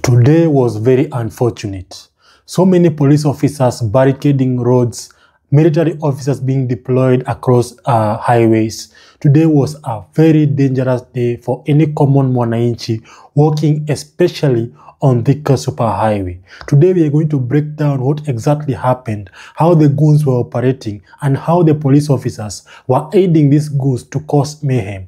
Today was very unfortunate. So many police officers barricading roads, military officers being deployed across highways. Today was a very dangerous day for any common mwananchi walking, especially on the superhighway. Today we are going to break down what exactly happened, how the goons were operating, and how the police officers were aiding these goons to cause mayhem.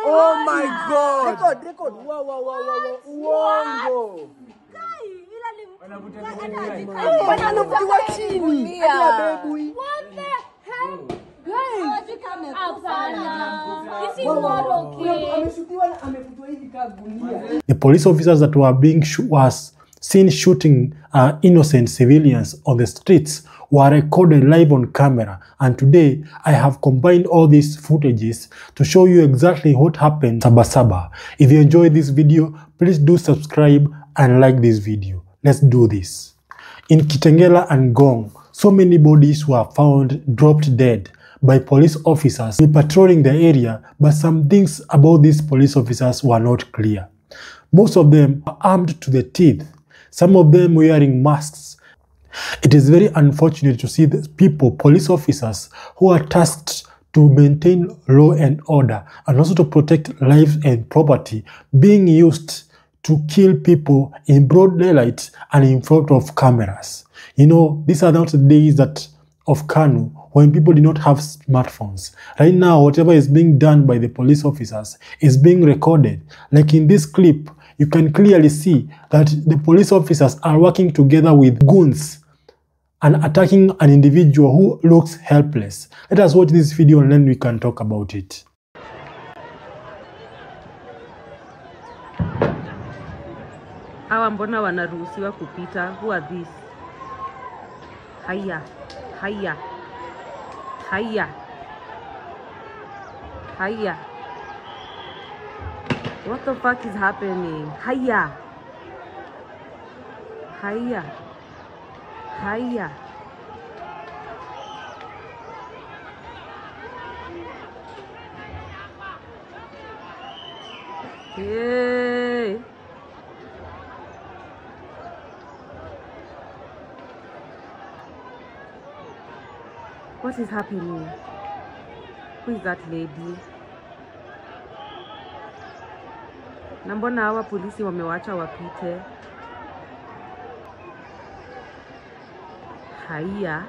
Oh my God! Record! Wow! Uongo! Wanavutiwa chini. What the hell? Guys! This is not okay. The police officers that were being seen shooting innocent civilians on the streets were recorded live on camera, and today I have combined all these footages to show you exactly what happened in Sabasaba. If you enjoyed this video, please do subscribe and like this video. Let's do this. In Kitengela and Gong, so many bodies were found dropped dead by police officers patrolling the area, but some things about these police officers were not clear. Most of them were armed to the teeth, some of them wearing masks. It is very unfortunate to see the people, police officers, who are tasked to maintain law and order and also to protect lives and property, being used to kill people in broad daylight and in front of cameras. You know, these are not the days of Kanu when people did not have smartphones. Right now, whatever is being done by the police officers is being recorded. Like in this clip, you can clearly see that the police officers are working together with goons and attacking an individual who looks helpless. Let us watch this video and then we can talk about it. Hawa mbona wanaruhusiwa kupita? Who are these? Haya. What the fuck is happening? Haya. Yay. What is happening? Who is that lady? Na mbona hawa polisi wamewacha wapite? Haya.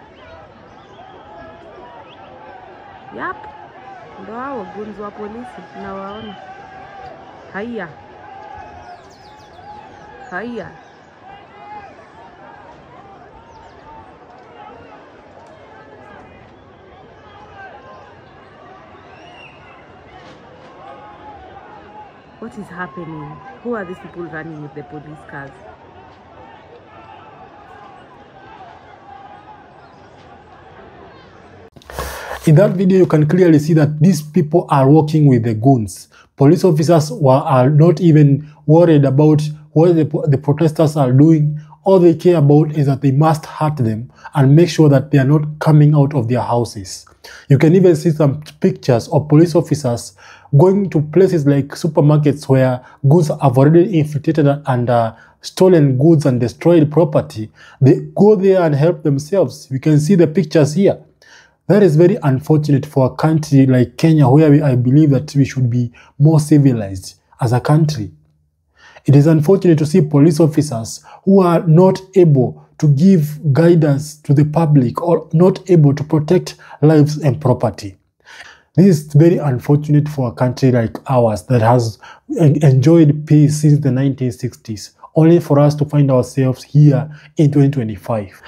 Yap. Ndo hao goons wa polisi nawaona. Haya. What is happening? Who are these people running with the police cars? In that video, you can clearly see that these people are working with the goons. Police officers are not even worried about what the protesters are doing. All they care about is that they must hurt them and make sure that they are not coming out of their houses. You can even see some pictures of police officers going to places like supermarkets where goods have already infiltrated and stolen goods and destroyed property. They go there and help themselves. We can see the pictures here. That is very unfortunate for a country like Kenya, where I believe that we should be more civilized as a country. It is unfortunate to see police officers who are not able to give guidance to the public or not able to protect lives and property. This is very unfortunate for a country like ours that has enjoyed peace since the 1960s, only for us to find ourselves here in 2025.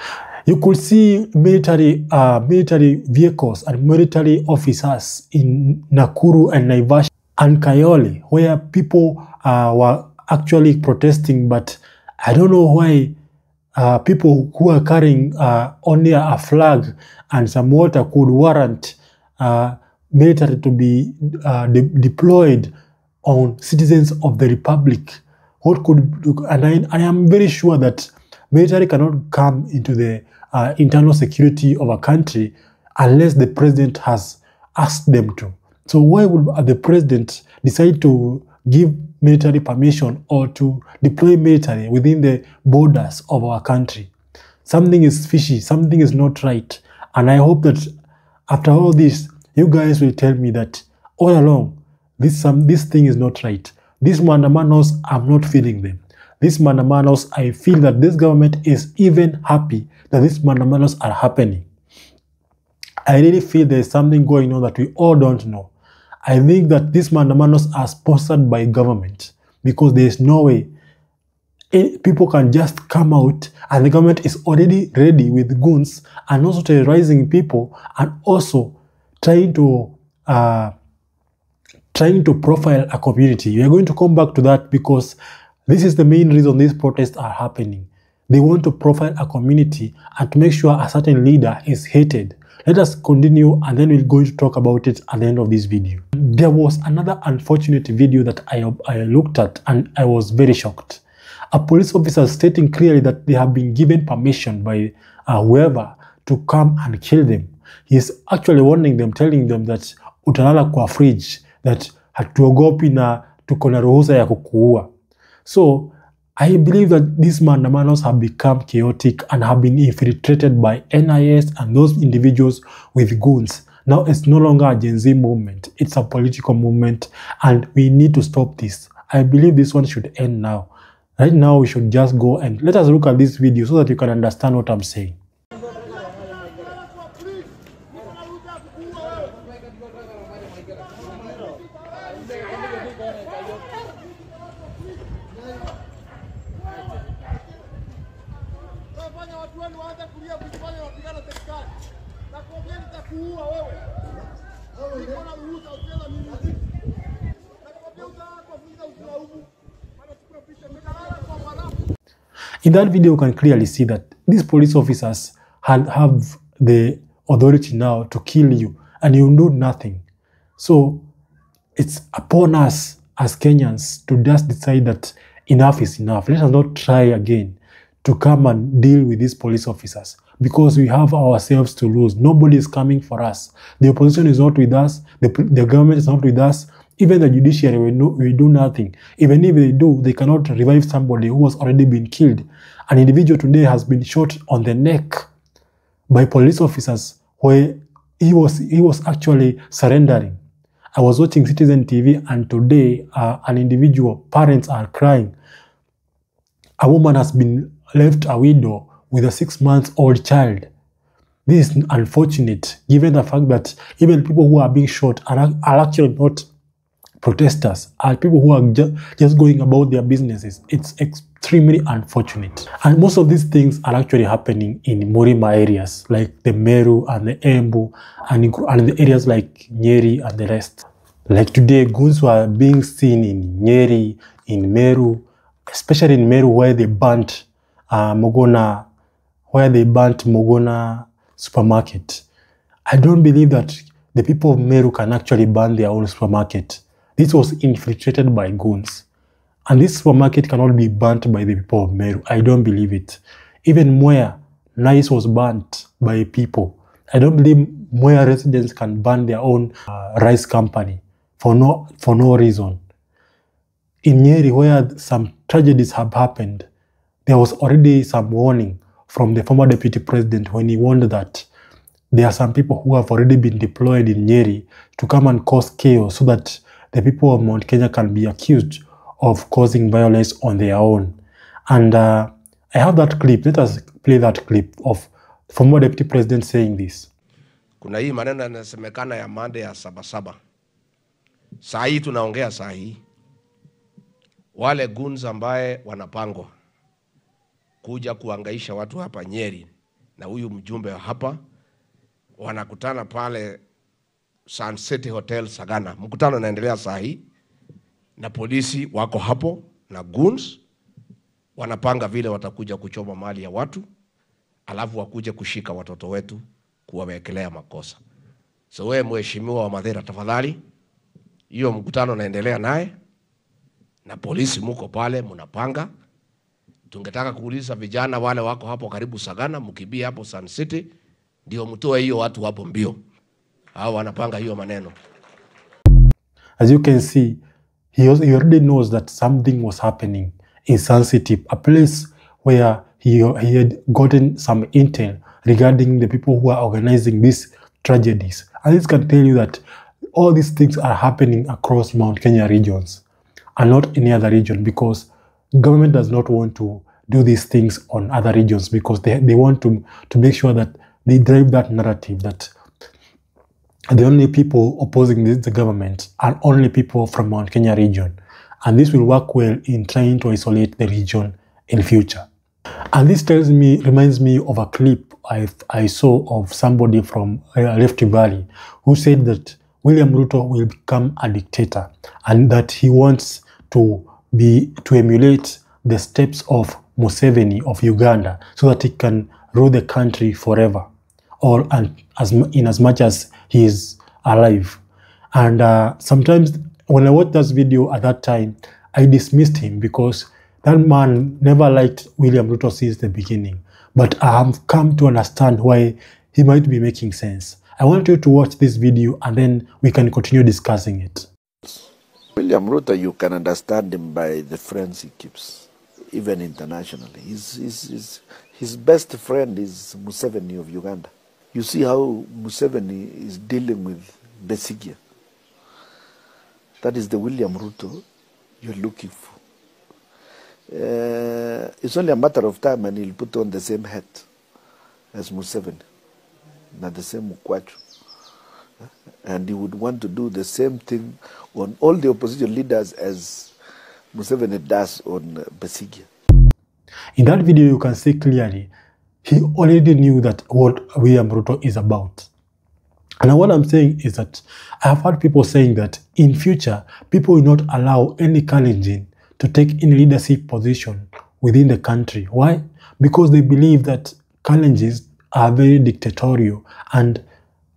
You could see military vehicles and military officers in Nakuru and Naivasha and Kayole, where people were actually protesting, but I don't know why people who are carrying only a flag and some water could warrant military to be deployed on citizens of the republic. And I am very sure that military cannot come into the internal security of a country unless the president has asked them to. So why would the president decide to give military permission or to deploy military within the borders of our country. Something is fishy, something is not right. And I hope that after all this, you guys will tell me that all along, this thing is not right. These mandamanos, I'm not feeling them. These mandamanos, I feel that this government is even happy that these mandamanos are happening. I really feel there's something going on that we all don't know. I think that these mandamanos are sponsored by government because there's no way people can just come out and the government is already ready with goons and also terrorizing people and also trying to profile a community. We are going to come back to that because this is the main reason these protests are happening. They want to profile a community and to make sure a certain leader is hated. Let us continue and then we're going to talk about it at the end of this video. There was another unfortunate video that I looked at and I was very shocked. A police officer stating clearly that they have been given permission by whoever to come and kill them. He is actually warning them, telling them that utalala kwa fridge, that hatuogopi na tuko na ruhusa ya kukuua. So I believe that these mandamanos have become chaotic and have been infiltrated by NIS and those individuals with goons. Now it's no longer a Gen Z movement, it's a political movement and we need to stop this. I believe this one should end now. Right now we should just go and let us look at this video so that you can understand what I'm saying. In that video, you can clearly see that these police officers have the authority now to kill you and you do nothing. So it's upon us as Kenyans to just decide that enough is enough. Let us not try again to come and deal with these police officers because we have ourselves to lose. Nobody is coming for us. The opposition is not with us. The government is not with us. Even the judiciary will do nothing. Even if they do, they cannot revive somebody who has already been killed. An individual today has been shot on the neck by police officers where he was actually surrendering. I was watching Citizen TV and today an individual, parents are crying. A woman has been left a widow with a 6-month-old child. This is unfortunate given the fact that even people who are being shot are actually not protesters, are people who are just going about their businesses. It's extremely unfortunate. And most of these things are actually happening in Murima areas like the Meru and the Embu and the areas like Nyeri and the rest. Like today, goons were being seen in Nyeri, in Meru, especially in Meru where they burnt Mogona supermarket. I don't believe that the people of Meru can actually burn their own supermarket. This was infiltrated by goons. And this supermarket cannot be burnt by the people of Meru. I don't believe it. Even Mwea, Nice was burnt by people. I don't believe Mwea residents can burn their own rice company for no reason. In Nyeri, where some tragedies have happened, there was already some warning from the former deputy president when he warned that there are some people who have already been deployed in Nyeri to come and cause chaos so that the people of Mount Kenya can be accused of causing violence on their own. And I have that clip. Let us play that clip of former deputy president saying this. Kuna hii maneno yanasemekana ya mande ya Sabasaba. Saa hii tunaongea saa hii. Wale goons ambaye wanapangwa kuja kuangaisha watu hapa Nyeri na huyu mjumbe hapa wanakutana pale Sun City Hotel Sagana. Mkutano unaendelea saa hii na polisi wako hapo na goons wanapanga vile watakuja kuchoma mali ya watu alafu wakuje kushika watoto wetu kuwawekelea makosa. So wewe mheshimiwa wa Mathira, tafadhali hiyo mkutano unaendelea naye na polisi muko pale mnapanga. Tungetaka kuuliza vijana wale wako hapo karibu Sagana, mkibia hapo Sun City ndio mtoe hiyo watu hapo mbio. Hao wanapanga hiyo maneno. As you can see, he already knows that something was happening in sensitive, a place where he had gotten some intel regarding the people who are organizing these tragedies. And this can tell you that all these things are happening across Mount Kenya regions and not any other region, because government does not want to do these things on other regions, because they want to make sure that they drive that narrative that the only people opposing the government are only people from Mount Kenya region. And this will work well in trying to isolate the region in future. And this reminds me of a clip I saw of somebody from Rift Valley who said that William Ruto will become a dictator and that he wants to emulate the steps of Museveni of Uganda so that he can rule the country forever, or in as much as he is alive. And sometimes when I watched this video at that time, I dismissed him because that man never liked William Ruto since the beginning. But I have come to understand why he might be making sense. I want you to watch this video and then we can continue discussing it. William Ruto, you can understand him by the friends he keeps, even internationally. His best friend is Museveni of Uganda. You see how Museveni is dealing with Besigye. That is the William Ruto you're looking for. It's only a matter of time and he'll put on the same hat as Museveni, not the same Mukwachu. And he would want to do the same thing on all the opposition leaders as Museveni does on Besigye. In that video, you can see clearly he already knew that what William Ruto is about. And what I'm saying is that I have heard people saying that in future, people will not allow any Kalenjin to take any leadership position within the country. Why? Because they believe that Kalenjins are very dictatorial and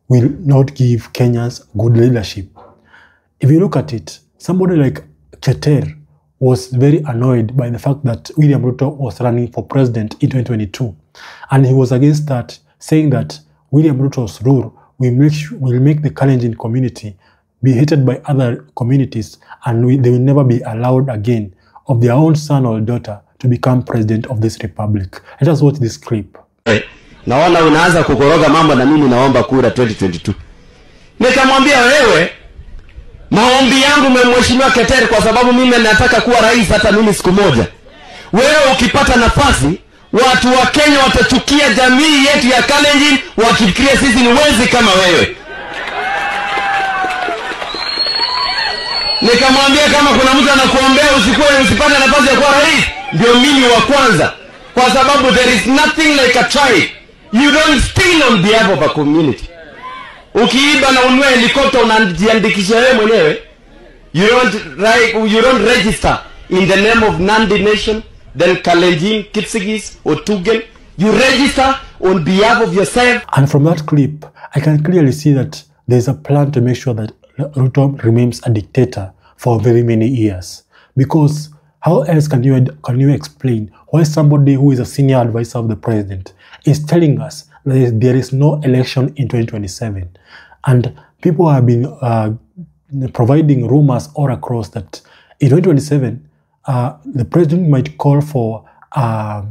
will not give Kenyans good leadership. If you look at it, somebody like Keter was very annoyed by the fact that William Ruto was running for president in 2022. And he was against that, saying that William Ruto's rule will make the Kalenjin community be hated by other communities, and they will never be allowed again of their own son or daughter to become president of this republic. Let us watch this clip. Naona unaanza kukoroga mambo na mimi naomba kura 2022. Nikamwambia wewe, maombi yangu mmemheshimiwa Keteri kwa sababu mimi nataka kuwa rais hata mimi siku moja. Wewe ukipata nafasi, watu wa Kenya watachukia jamii yetu ya Kalenjin wakifikiria sisi ni wezi kama wewe. Nikamwambia kama kuna mtu anakuombea usipate nafasi ya kuwa rais, ndio mimi wa kwanza. Kwa sababu there is nothing like a tribe. You don't steal on behalf of a community. Ukiiba na ununue helikopta unajiandikisha wewe mwenyewe. You don't register in the name of Nandi Nation, then Kalenjin, Kipsigis, or Tugen. You register on behalf of yourself. And from that clip, I can clearly see that there's a plan to make sure that Ruto remains a dictator for very many years. Because how else can you explain why somebody who is a senior advisor of the president is telling us that there is no election in 2027? And people have been providing rumors all across that in 2027, the president might call for a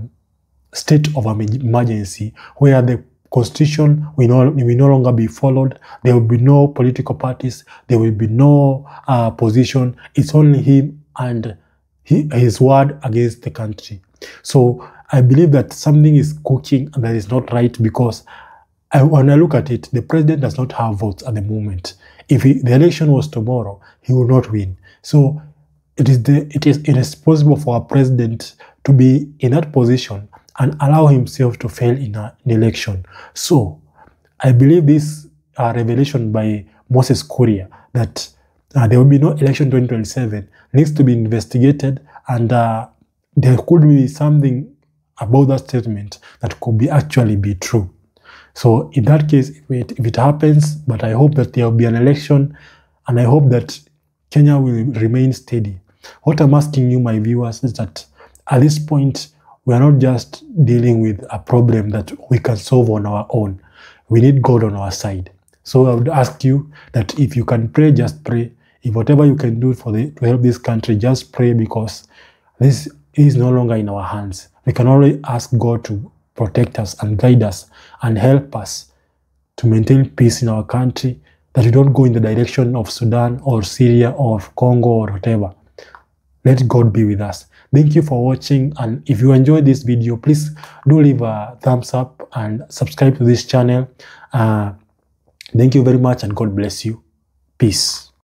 state of emergency where the constitution will no longer be followed. There will be no political parties. There will be no position. It's only him and his word against the country. So I believe that something is cooking and that is not right, because when I look at it, the president does not have votes at the moment. If the election was tomorrow, he will not win. So it is irresponsible for a president to be in that position and allow himself to fail in an election. So I believe this revelation by Moses Kuria that there will be no election 2027 needs to be investigated, and there could be something about that statement that could actually be true. So in that case, if it happens, but I hope that there will be an election, and I hope that Kenya will remain steady. What I'm asking you, my viewers, is that at this point, we are not just dealing with a problem that we can solve on our own. We need God on our side. So I would ask you that if you can pray, just pray. if whatever you can do to help this country, just pray, because this is no longer in our hands. We can only ask God to protect us and guide us and help us to maintain peace in our country, that we don't go in the direction of Sudan or Syria or Congo or whatever. Let God be with us. Thank you for watching, and if you enjoyed this video, please do leave a thumbs up and subscribe to this channel. Thank you very much, and God bless you. Peace.